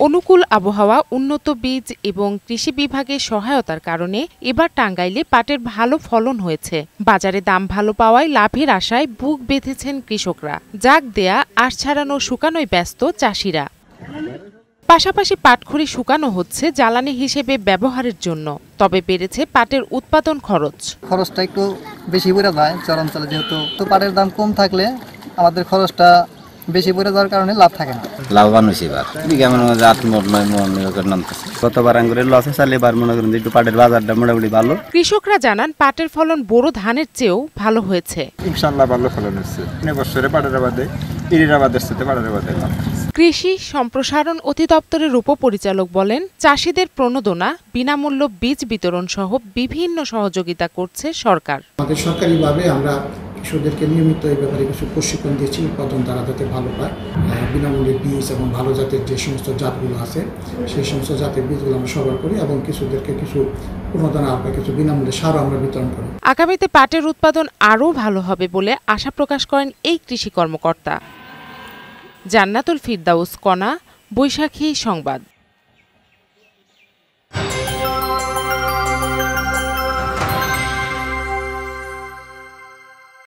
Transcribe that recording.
অনুকূল আবহাওয়া, উন্নত বীজ এবং কৃষি বিভাগের সহায়তার কারণে এবার টাঙ্গাইলে পাটের ভালো ফলন হয়েছে। বাজারে দাম ভালো পাওয়ায় লাভের আশায় বুক বেঁধেছেন কৃষকরা। জাগ দেয়া, আঁশ ছাড়ানো, শুকানোয় ব্যস্ত চাষিরা। পাশাপাশি পাটখড়ি শুকানো হচ্ছে জ্বালানি হিসেবে ব্যবহারের জন্য। তবে বেড়েছে পাটের উৎপাদন খরচটা একটু বেশি পড়ে যায় চরাঞ্চলে, যেহেতু পাটের দাম কম থাকলে আমাদের খরচটা বেশি পড়ে যাওয়ার কারণে লাভ থাকে না। লাভবান হয়েছে এবার বিঘা মনে হয় 8 মণ 9 মণ এরকম নামতেছে। গতবার আঙ্গুরের লসে চালে এবার মনে করেন একটু পাটের বাজারটা মোটামুটি ভালো। কৃষকরা জানান পাটের ফলন বোরো ধানের চেয়েও ভালো হয়েছে। ইনশাআল্লাহ ভালো ফলন হচ্ছে। বছরে পাটের আবাদে ইরির আবাদের সাথে পাটের আবাদে লাভ। কৃষি সম্প্রসারণ অধিদপ্তরের উপপরিচালক বলেন, চাষিদের প্রণোদনা, বিনামূল্য বীজ বিতরণ সহ বিভিন্ন সহযোগিতা করছে সরকার। আমাদের সরকারিভাবে আমরা কৃষকদেরকে নিয়মিত এই ব্যাপারে কিছু প্রশিক্ষণ দিচ্ছি, উৎপাদন তারা যাতে ভালো পায়। বিনামূল্যে বীজ এবং ভালো জাতের যে সমস্ত জাতগুলো আছে সেই সমস্ত জাতের বীজগুলো আমরা সরবরাহ করি এবং কৃষকদেরকে কিছু প্রণোদনা বা কিছু বিনামূল্যে সারও আমরা বিতরণ করি। আগামীতে পাটের উৎপাদন আরও ভালো হবে বলে আশা প্রকাশ করেন এই কৃষি কর্মকর্তা। জান্নাতুল ফিরদাউস, কণা, বৈশাখী সংবাদ।